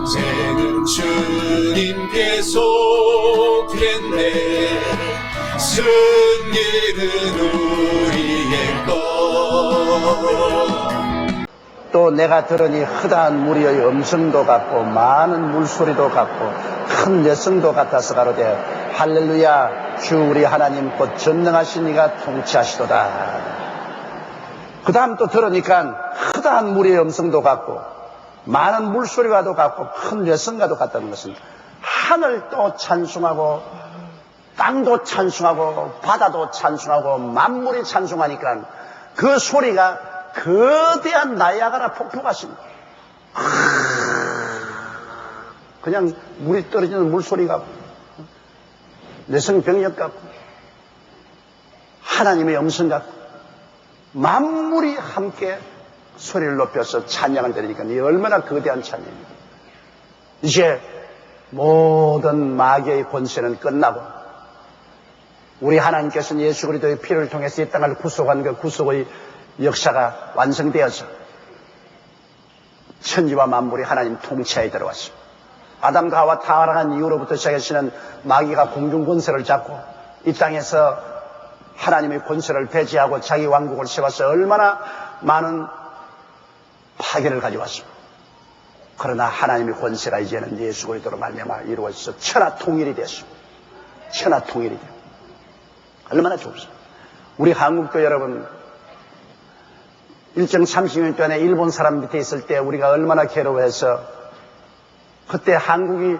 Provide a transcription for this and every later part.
인생은 주님께 속했네. 승리는 우리의 것. 또 내가 들으니 허다한 무리의 음성도 같고 많은 물소리도 같고 큰 여성도 같아서 가로되 할렐루야, 주 우리 하나님 곧 전능하신 이가 통치하시도다. 그 다음 또 들으니까 허다한 무리의 음성도 같고 많은 물소리와도 같고 큰 여성과도 같다는 것은 하늘도 찬송하고 땅도 찬송하고 바다도 찬송하고 만물이 찬송하니까 그 소리가 거대한 나이아가라 폭포 같습니다. 그냥 물이 떨어지는 물소리 같고 내성병력 같고 하나님의 음성 같고 만물이 함께 소리를 높여서 찬양을 드리니까 이 얼마나 거대한 찬양입니다. 이제 모든 마귀의 권세는 끝나고 우리 하나님께서는 예수 그리스도의 피를 통해서 이 땅을 구속한 그 구속의 역사가 완성되어서 천지와 만물이 하나님 통치하에 들어왔습니다. 아담과 하와 타락한 이후로부터 시작해서는 마귀가 공중 권세를 잡고 이 땅에서 하나님의 권세를 배제하고 자기 왕국을 세워서 얼마나 많은 파괴를 가져왔습니다. 그러나 하나님의 권세가 이제는 예수 그리스도로 말미암아 이루어져서 천하 통일이 됐습니다. 천하 통일이 됐습니다. 얼마나 좋습니까? 우리 한국도 여러분 일정 30년 전에 일본 사람 밑에 있을 때 우리가 얼마나 괴로워해서 그때 한국이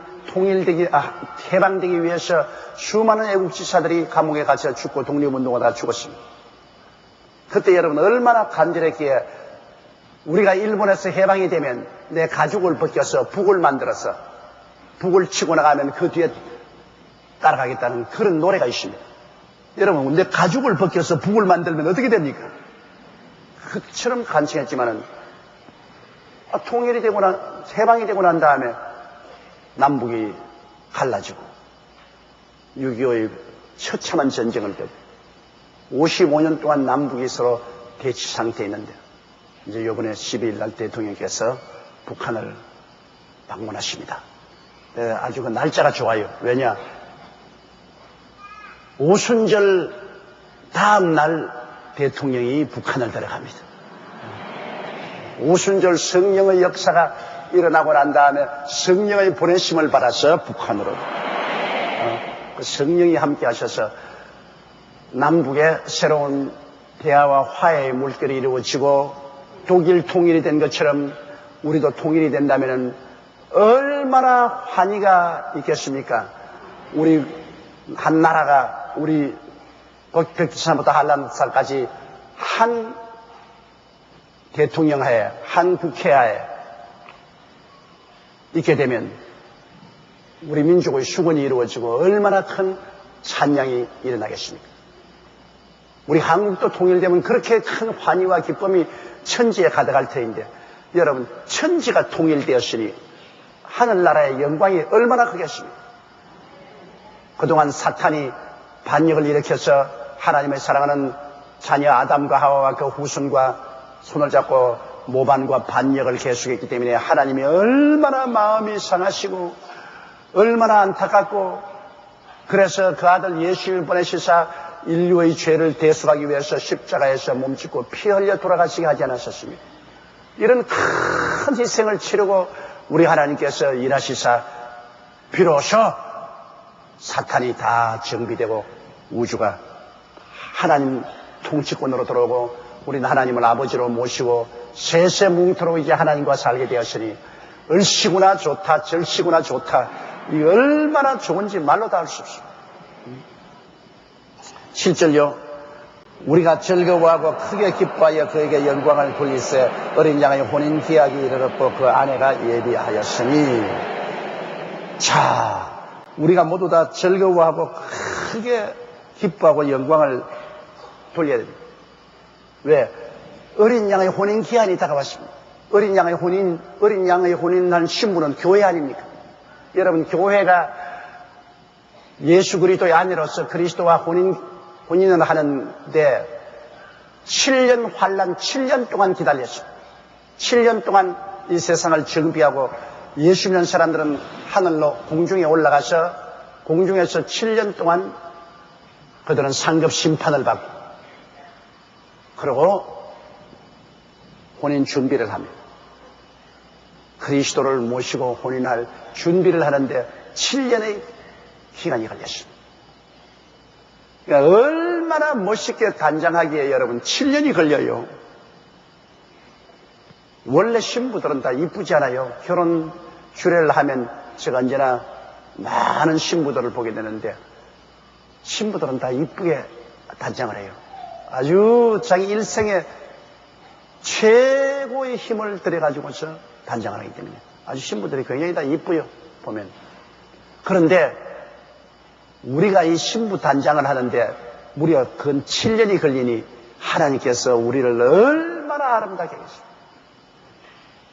해방되기 위해서 수많은 애국 지사들이 감옥에 갇혀 죽고 독립운동하다가 죽었습니다. 그때 여러분 얼마나 간절했기에 우리가 일본에서 해방이 되면 내 가죽을 벗겨서 북을 만들어서 북을 치고 나가면 그 뒤에 따라가겠다는 그런 노래가 있습니다. 여러분 내 가죽을 벗겨서 북을 만들면 어떻게 됩니까? 그처럼 간청했지만은 통일이 되고 해방이 되고 난 다음에 남북이 갈라지고 6.25의 처참한 전쟁을 겪고 55년 동안 남북이 서로 대치 상태에 있는데 이제 이번에 12일 날 대통령께서 북한을 방문하십니다. 아주 그 날짜가 좋아요. 왜냐? 오순절 다음 날 대통령이 북한을 들어갑니다. 오순절 성령의 역사가 일어나고 난 다음에 성령의 보내심을 받아서 북한으로 그 성령이 함께 하셔서 남북의 새로운 대화와 화해의 물결이 이루어지고 독일 통일이 된 것처럼 우리도 통일이 된다면 얼마나 환희가 있겠습니까? 우리 한 나라가 우리 백두산부터 한라산까지 한 대통령하에 한 국회하에 있게 되면 우리 민족의 수건이 이루어지고 얼마나 큰 찬양이 일어나겠습니까? 우리 한국도 통일되면 그렇게 큰 환희와 기쁨이 천지에 가득할 터인데 여러분 천지가 통일되었으니 하늘나라의 영광이 얼마나 크겠습니까? 그동안 사탄이 반역을 일으켜서 하나님의 사랑하는 자녀 아담과 하와와 그 후손과 손을 잡고 모반과 반역을 계속했기 때문에 하나님이 얼마나 마음이 상하시고 얼마나 안타깝고 그래서 그 아들 예수를 보내시사 인류의 죄를 대속하기 위해서 십자가에서 몸짓고 피 흘려 돌아가시게 하지 않으셨습니까? 이런 큰 희생을 치르고 우리 하나님께서 일하시사 비로소 사탄이 다 정비되고 우주가 하나님 통치권으로 들어오고 우리는 하나님을 아버지로 모시고 세세뭉토록 이제 하나님과 살게 되었으니 얼씨구나 좋다 절씨구나 좋다 이 얼마나 좋은지 말로 다 할 수 없습니다. 7절요 우리가 즐거워하고 크게 기뻐하여 그에게 영광을 돌리세 어린 양의 혼인 기약이 이르렀고 그 아내가 예비하였으니 자 우리가 모두 다 즐거워하고 크게 기뻐하고 영광을 돌려야 됩니다. 왜? 어린 양의 혼인 기한이 다가왔습니다. 어린 양의 혼인한 신부는 교회 아닙니까? 여러분 교회가 예수 그리스도의 아내로서 그리스도와 혼인을 하는데 7년 환난 7년 동안 기다렸습니다. 7년 동안 이 세상을 정비하고 예수 믿는 사람들은 하늘로 공중에 올라가서 공중에서 7년 동안 그들은 상급 심판을 받고 그리고 혼인 준비를 합니다. 그리스도를 모시고 혼인할 준비를 하는데 7년의 기간이 걸렸습니다. 그러니까 얼마나 멋있게 단장하기에 여러분 7년이 걸려요. 원래 신부들은 다 이쁘지 않아요. 결혼 주례를 하면 제가 언제나 많은 신부들을 보게 되는데 신부들은 다 이쁘게 단장을 해요. 아주 자기 일생에 최고의 힘을 들여가지고서 단장을 하기 때문에 아주 신부들이 굉장히 다 이쁘요 보면. 그런데 우리가 이 신부 단장을 하는데 무려 근 7년이 걸리니 하나님께서 우리를 얼마나 아름답게 하겠습니까?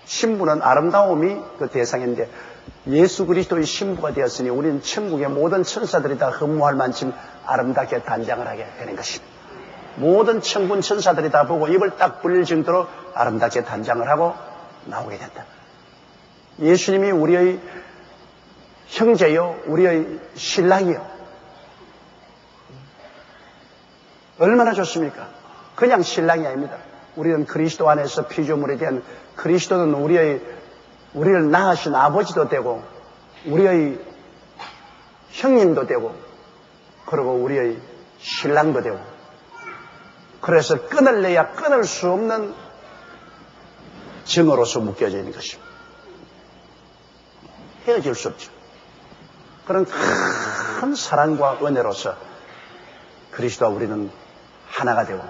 신부는 아름다움이 그 대상인데 예수 그리스도의 신부가 되었으니 우리는 천국의 모든 천사들이 다 흠모할 만큼 아름답게 단장을 하게 되는 것입니다. 모든 천군 천사들이 다 보고 입을 딱 벌릴 정도로 아름답게 단장을 하고 나오게 된다. 예수님이 우리의 형제요, 우리의 신랑이요. 얼마나 좋습니까? 그냥 신랑이 아닙니다. 우리는 그리스도 안에서 피조물에 대한 그리스도는 우리를 낳으신 아버지도 되고 우리의 형님도 되고 그리고 우리의 신랑도 되고 그래서 끊을래야 끊을 수 없는 정으로서 묶여져 있는 것입니다. 헤어질 수 없죠. 그런 큰 사랑과 은혜로서 그리스도와 우리는 하나가 되고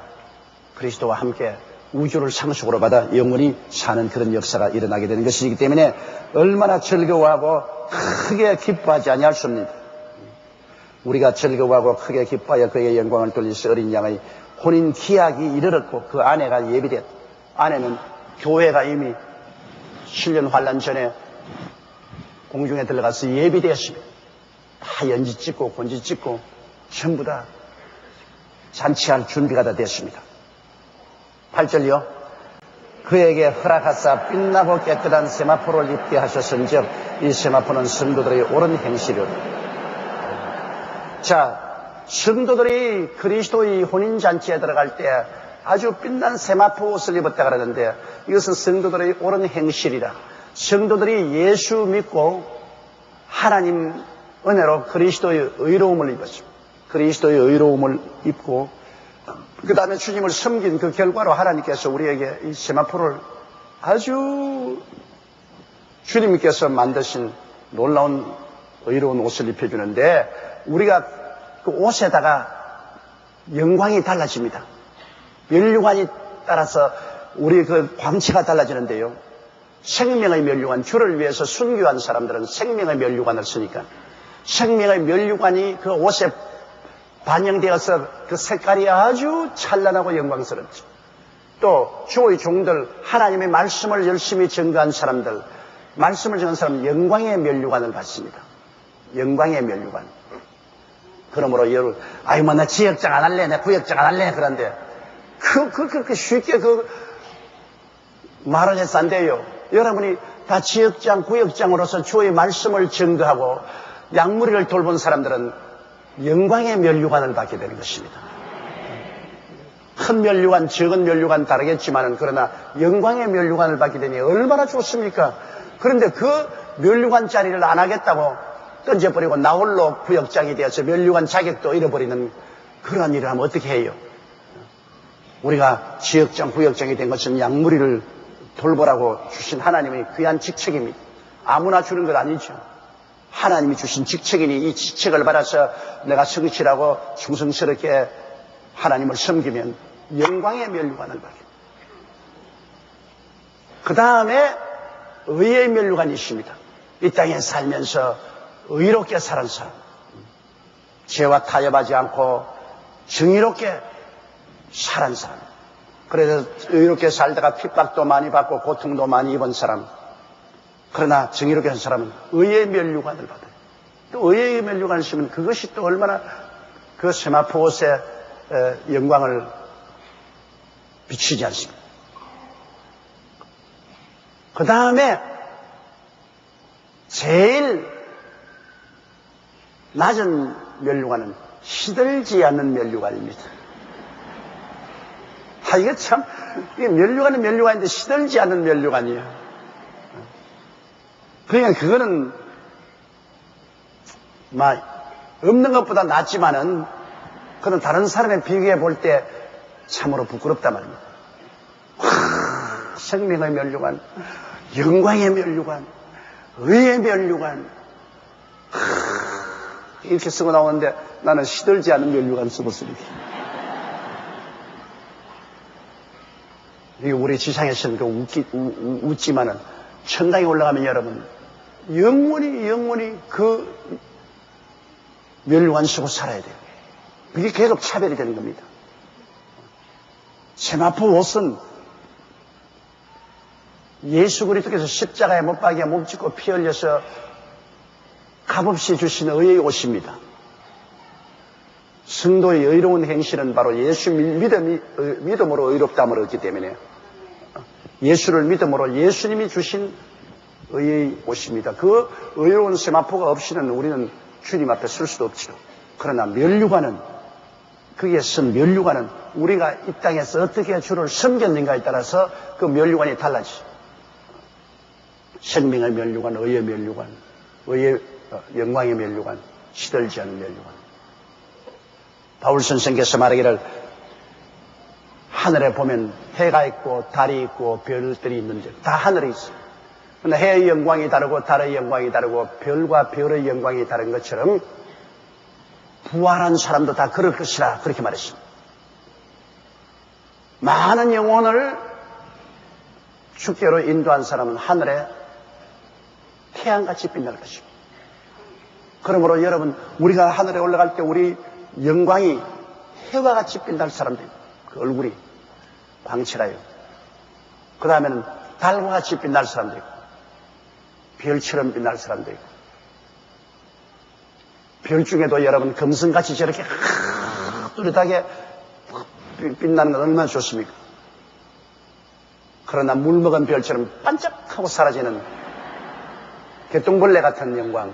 그리스도와 함께 우주를 상속으로 받아 영원히 사는 그런 역사가 일어나게 되는 것이기 때문에 얼마나 즐거워하고 크게 기뻐하지 아니할 수 없습니다. 우리가 즐거워하고 크게 기뻐하여 그의 영광을 돌리시 어린 양의 혼인 기약이 이르렀고 그 아내가 예비됐다. 아내는 교회가 이미 7년 환란 전에 공중에 들어가서 예비되었습니다. 다 연지 찍고 곤지 찍고 전부 다 잔치할 준비가 다 됐습니다. 8절이요. 그에게 허락하사 빛나고 깨끗한 세마포를 입게 하셨은즉 이 세마포는 성도들의 옳은 행실이요. 자, 성도들이 그리스도의 혼인잔치에 들어갈 때 아주 빛난 세마포 옷을 입었다 그러는데 이것은 성도들의 옳은 행실이라. 성도들이 예수 믿고 하나님 은혜로 그리스도의 의로움을 입었습니다. 그리스도의 의로움을 입고 그 다음에 주님을 섬긴 그 결과로 하나님께서 우리에게 이 세마포를 아주 주님께서 만드신 놀라운 의로운 옷을 입혀주는데 우리가 그 옷에다가 영광이 달라집니다. 면류관이 따라서 우리 그 광채가 달라지는데요. 생명의 면류관, 주를 위해서 순교한 사람들은 생명의 면류관을 쓰니까 생명의 면류관이 그 옷에 반영되어서 그 색깔이 아주 찬란하고 영광스럽죠. 또 주의 종들, 하나님의 말씀을 열심히 전가한 사람들, 말씀을 전한 사람은 영광의 면류관을 받습니다. 영광의 면류관. 그러므로 여러분, 아유, 나 지역장 안 할래, 내 구역장 안 할래, 그런데 그렇게 쉽게 말을 해서 안 돼요. 여러분이 다 지역장, 구역장으로서 주의 말씀을 전가하고 양무리를 돌본 사람들은 영광의 면류관을 받게 되는 것입니다. 큰 면류관, 적은 면류관 다르겠지만은 그러나 영광의 면류관을 받게 되니 얼마나 좋습니까? 그런데 그 면류관 자리를 안 하겠다고 던져버리고 나홀로 구역장이 되어서 면류관 자격도 잃어버리는 그러한 일을 하면 어떻게 해요? 우리가 지역장, 구역장이 된 것은 양무리를 돌보라고 주신 하나님의 귀한 직책입니다. 아무나 주는 것 아니죠. 하나님이 주신 직책이니 이 직책을 받아서 내가 성실하고 충성스럽게 하나님을 섬기면 영광의 면류관을 받게. 그 다음에 의의 면류관이 있습니다. 이 땅에 살면서 의롭게 사는 사람, 죄와 타협하지 않고 정의롭게 사는 사람, 그래서 의롭게 살다가 핍박도 많이 받고 고통도 많이 입은 사람, 그러나 정의롭게 한 사람은 의의 면류관을 받아요. 또 의의 면류관을 쓰면 그것이 또 얼마나 그 세마포 옷의 영광을 비추지 않습니까? 그 다음에 제일 낮은 면류관은 시들지 않는 면류관입니다. 이게 참, 이게 면류관은 면류관인데 시들지 않는 면류관이에요. 그러니까 그거는, 없는 것보다 낫지만은, 그건 다른 사람에 비교해 볼 때 참으로 부끄럽단 말입니다. 생명의 면류관, 영광의 면류관, 의의 면류관, 이렇게 쓰고 나오는데 나는 시들지 않은 면류관 쓰고 쓰니까. 이게 우리 지상에서는 웃지만은 천당에 올라가면 여러분 영원히 그 면류관 쓰고 살아야 돼요. 그게 계속 차별이 되는 겁니다. 세마포 옷은 예수 그리스도께서 십자가에 못 박여 몸짓고 피 흘려서 값없이 주신 의의 옷입니다. 성도의 의로운 행실은 바로 예수 믿음으로 의롭다함을 얻기 때문에 예수를 믿음으로 예수님이 주신 의의 옷입니다. 그 의로운 세마포가 없이는 우리는 주님 앞에 설 수도 없지요. 그러나 면류관은, 거기에 쓴 면류관은 우리가 이 땅에서 어떻게 주를 섬겼는가에 따라서 그 면류관이 달라지죠. 생명의 면류관, 의의 면류관, 의의 영광의 면류관, 시들지 않은 면류관. 바울 선생께서 말하기를 하늘에 보면 해가 있고 달이 있고 별들이 있는데 다 하늘에 있어요. 그런데 해의 영광이 다르고 달의 영광이 다르고 별과 별의 영광이 다른 것처럼 부활한 사람도 다 그럴 것이라 그렇게 말했습니다. 많은 영혼을 주께로 인도한 사람은 하늘에 태양같이 빛날 것입니다. 그러므로 여러분, 우리가 하늘에 올라갈 때 우리 영광이 해와 같이 빛날 사람들, 그 얼굴이 광채라요. 그 다음에는 달과 같이 빛날 사람도 있고, 별처럼 빛날 사람도 있고, 별 중에도 여러분 금성같이 저렇게 뚜렷하게 빛나는 건 얼마나 좋습니까? 그러나 물 먹은 별처럼 반짝하고 사라지는 개똥벌레 같은 영광,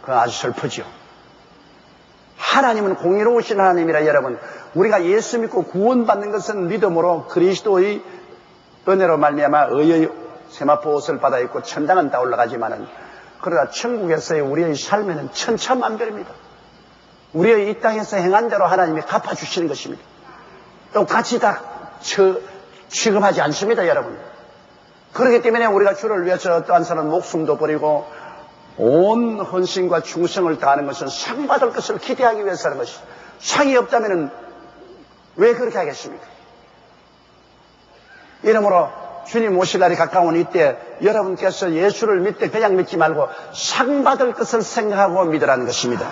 그건 아주 슬프죠. 하나님은 공의로우신 하나님이라 여러분, 우리가 예수 믿고 구원받는 것은 믿음으로 그리스도의 은혜로 말미암아 의의 세마포 옷을 받아 입고 천당은 다 올라가지만은, 그러나 천국에서의 우리의 삶에는 천차만별입니다. 우리의 이 땅에서 행한 대로 하나님이 갚아주시는 것입니다. 똑같이 다 취급하지 않습니다, 여러분. 그렇기 때문에 우리가 주를 위해서 어떠한 사람은 목숨도 버리고 온 헌신과 충성을 다하는 것은 상 받을 것을 기대하기 위해서 하는 것이죠. 상이 없다면 왜 그렇게 하겠습니까? 이러므로 주님 오실 날이 가까운 이때 여러분께서 예수를 믿되 그냥 믿지 말고 상 받을 것을 생각하고 믿으라는 것입니다.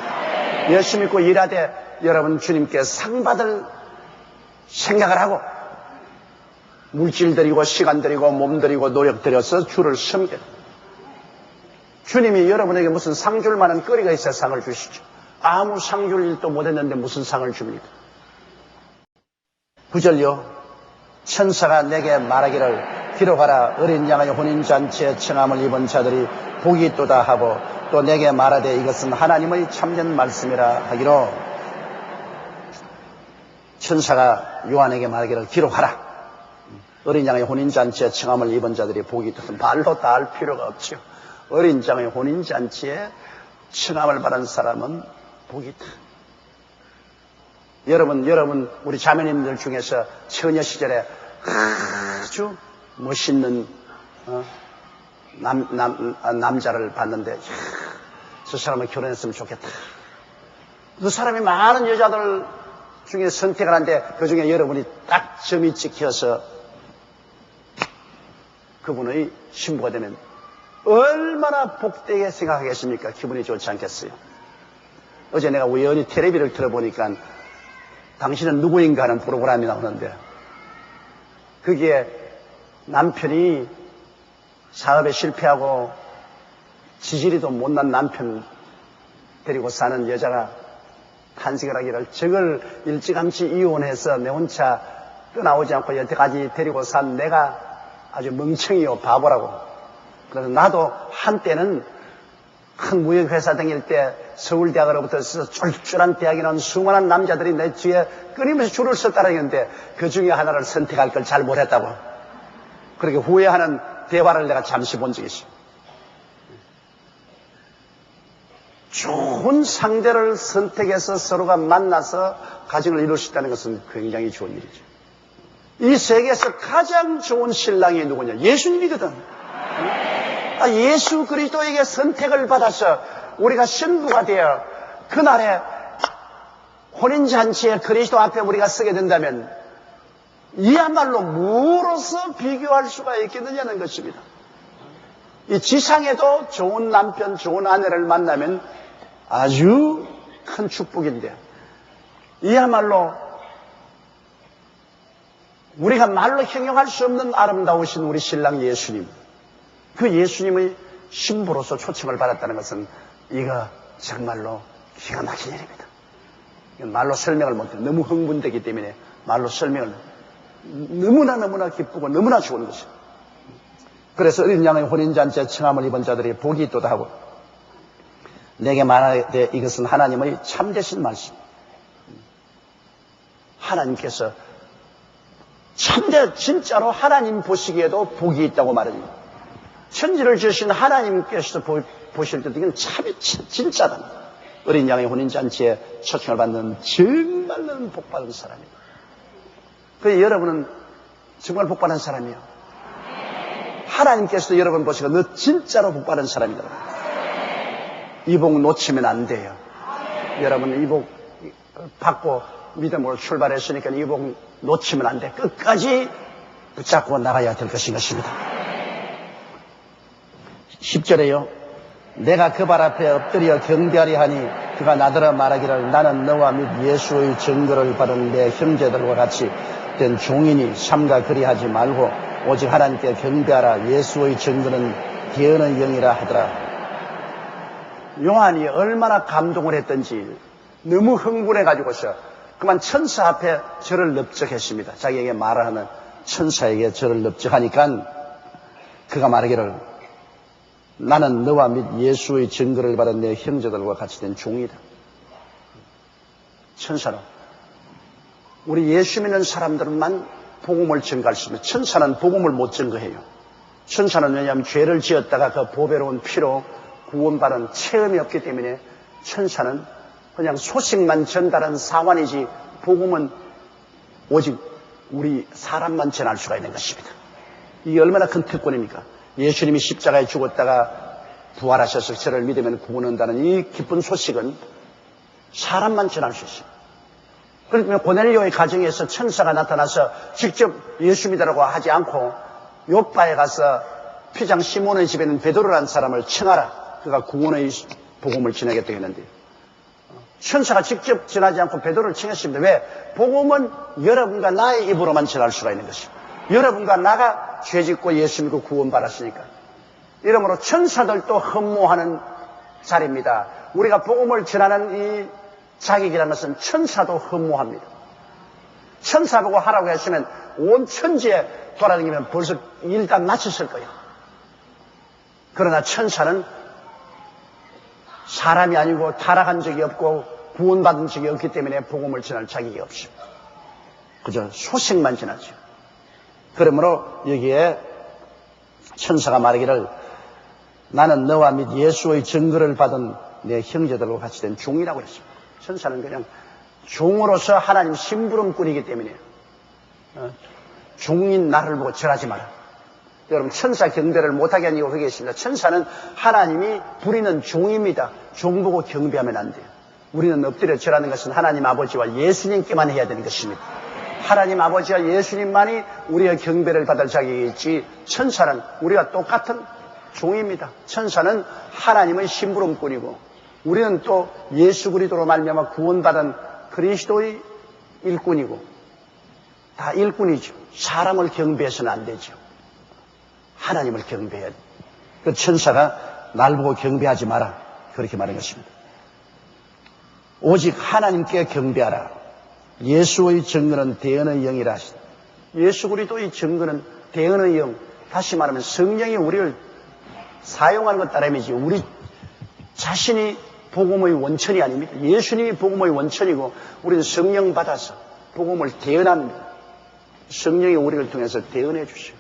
예수 믿고 일하되 여러분 주님께 상 받을 생각을 하고 물질 들이고 시간 들이고 몸 들이고 노력 들여서 주를 섬겨. 주님이 여러분에게 무슨 상 줄 만한 거리가 있어야 상을 주시죠. 아무 상 줄 일도 못했는데 무슨 상을 줍니까? 9절요. 천사가 내게 말하기를 기록하라. 어린 양의 혼인잔치에 청함을 입은 자들이 복이 있도다 하고, 또 내게 말하되 이것은 하나님의 참된 말씀이라 하기로, 천사가 요한에게 말하기를 기록하라. 어린 양의 혼인잔치에 청함을 입은 자들이 복이 있도다. 말로 다 할 필요가 없죠. 어린 양의 혼인잔치에 청함을 받은 사람은 복이 있다. 여러분, 우리 자매님들 중에서 처녀 시절에 아주 멋있는 남자를 봤는데, 저 사람은 결혼했으면 좋겠다. 그 사람이 많은 여자들 중에 선택을 하는데 그 중에 여러분이 딱 점이 찍혀서 그분의 신부가 되면 얼마나 복되게 생각하겠습니까? 기분이 좋지 않겠어요? 어제 내가 우연히 텔레비를 틀어보니까 당신은 누구인가 하는 프로그램이 나오는데, 거기에 남편이 사업에 실패하고 지지리도 못난 남편 데리고 사는 여자가 탄식을 하기를, 저걸 일찌감치 이혼해서 내 혼자 떠나오지 않고 여태까지 데리고 산 내가 아주 멍청이요 바보라고, 그래서 나도 한때는 큰 무역회사 다닐 때 서울대학으로부터 쫄쫄한 대학에 나온 수많은 남자들이 내 뒤에 끊임없이 줄을 섰다는데 그 중에 하나를 선택할 걸 잘 못했다고 그렇게 후회하는 대화를 내가 잠시 본 적이 있어요. 좋은 상대를 선택해서 서로가 만나서 가정을 이룰 수 있다는 것은 굉장히 좋은 일이죠. 이 세계에서 가장 좋은 신랑이 누구냐? 예수님이거든. 예수 그리스도에게 선택을 받아서 우리가 신부가 되어 그날에 혼인잔치에 그리스도 앞에 우리가 서게 된다면 이야말로 무엇으로서 비교할 수가 있겠느냐는 것입니다. 이 지상에도 좋은 남편, 좋은 아내를 만나면 아주 큰 축복인데 이야말로 우리가 말로 형용할 수 없는 아름다우신 우리 신랑 예수님, 그 예수님의 신부로서 초청을 받았다는 것은 이거 정말로 기가 막힌 일입니다. 이건 말로 설명을 못해요. 너무 흥분되기 때문에 말로 설명을 너무나 기쁘고 너무나 좋은 것이에요. 그래서 어린 양의 혼인잔치에 청함을 입은 자들이 복이 있도다 하고 내게 말하되 이것은 하나님의 참되신 말씀. 하나님께서 진짜로 하나님 보시기에도 복이 있다고 말합니다. 천지를 지으신 하나님께서 보실 때도 이건 참이 진짜다. 어린 양의 혼인잔치에 초청을 받는 정말로 복받은 사람입니다. 그래서 여러분은 정말 복받은 사람이에요. 하나님께서도 여러분 보시고 너 진짜로 복받은 사람이다. 이 복 놓치면 안 돼요. 여러분 이 복 받고 믿음으로 출발했으니까 이 복 놓치면 안 돼. 끝까지 붙잡고 나가야 될 것인 것입니다. 10절에요. 내가 그 발 앞에 엎드려 경배하리 하니 그가 나더러 말하기를 나는 너와 및 예수의 증거를 받은 내 형제들과 같이 된 종이니 삼가 그리하지 말고 오직 하나님께 경배하라. 예수의 증거는 대언의 영이라 하더라. 요한이 얼마나 감동을 했던지 너무 흥분해가지고서 그만 천사 앞에 저를 넙적했습니다. 자기에게 말을 하는 천사에게 저를 넙적하니까 그가 말하기를 나는 너와 및 예수의 증거를 받은 내 형제들과 같이 된 종이다. 천사는 우리 예수 믿는 사람들만 복음을 증거할 수 있습니다. 천사는 복음을 못 증거해요. 천사는 왜냐하면 죄를 지었다가 그 보배로운 피로 구원받은 체험이 없기 때문에 천사는 그냥 소식만 전달한 사관이지 복음은 오직 우리 사람만 전할 수가 있는 것입니다. 이게 얼마나 큰 특권입니까? 예수님이 십자가에 죽었다가 부활하셔서 저를 믿으면 구원한다는 이 기쁜 소식은 사람만 전할 수 있습니다. 그러면 고넬료의 가정에서 천사가 나타나서 직접 예수 믿으라고 하지 않고 요바에 가서 피장 시몬의 집에는 베드로라는 사람을 청하라. 그가 구원의 복음을 전하겠다고 했는데 천사가 직접 전하지 않고 베드로를 청했습니다. 왜? 복음은 여러분과 나의 입으로만 전할 수가 있는 것입니다. 여러분과 나가 죄짓고 예수 믿고 구원받았으니까. 이러므로 천사들도 흠모하는 자리입니다. 우리가 복음을 전하는 이 자격이라는 것은 천사도 흠모합니다. 천사 보고 하라고 했으면 온 천지에 돌아다니면 벌써 일 다 마쳤을 거예요. 그러나 천사는 사람이 아니고 타락한 적이 없고 구원받은 적이 없기 때문에 복음을 전할 자격이 없습니다. 그저 소식만 전하죠. 그러므로 여기에 천사가 말하기를 나는 너와 및 예수의 증거를 받은 내 형제들과 같이 된 종이라고 했습니다. 천사는 그냥 종으로서 하나님 심부름꾼이기 때문에 종인 나를 보고 절하지 마라. 여러분 천사 경배를 못하게 한 이유가 그게 있습니다. 천사는 하나님이 부리는 종입니다. 종 보고 경배하면 안 돼요. 우리는 엎드려 절하는 것은 하나님 아버지와 예수님께만 해야 되는 것입니다. 하나님 아버지와 예수님만이 우리의 경배를 받을 자격이 있지 천사는 우리가 똑같은 종입니다. 천사는 하나님의 심부름꾼이고 우리는 또 예수 그리스도로 말미암아 구원받은 그리스도의 일꾼이고 다 일꾼이죠. 사람을 경배해서는 안 되죠. 하나님을 경배해야 돼. 그 천사가 날 보고 경배하지 마라. 그렇게 말한 것입니다. 오직 하나님께 경배하라. 예수의 증거는 대언의 영이라 하시다. 예수 그리스도의 증거는 대언의 영. 다시 말하면 성령이 우리를 사용하는 것 따름이지 우리 자신이 복음의 원천이 아닙니다. 예수님이 복음의 원천이고 우리는 성령 받아서 복음을 대언합니다. 성령이 우리를 통해서 대언해 주시고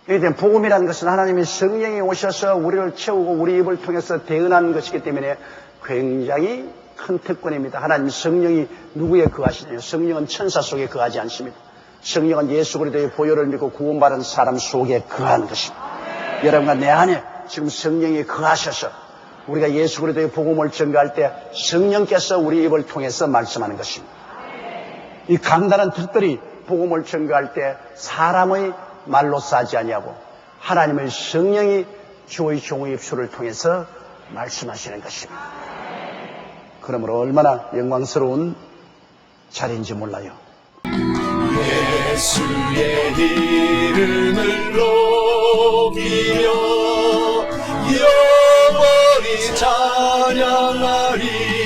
이렇게 복음이라는 것은 하나님의 성령이 오셔서 우리를 채우고 우리 입을 통해서 대언하는 것이기 때문에 굉장히 큰 특권입니다. 하나님 성령이 누구에 거하시냐요? 성령은 천사 속에 거하지 않습니다. 성령은 예수 그리스도의 보혈을 믿고 구원받은 사람 속에 거하는 것입니다. 여러분과 내 안에 지금 성령이 거하셔서 우리가 예수 그리스도의 복음을 전가할 때 성령께서 우리 입을 통해서 말씀하는 것입니다. 이 강단은 특별히 복음을 전가할 때 사람의 말로 싸지 아니하고 하나님의 성령이 주의 종의 입술을 통해서 말씀하시는 것입니다. 그러므로 얼마나 영광스러운 자리인지 몰라요. 예수의 이름을 높이며 영원히 찬양하리.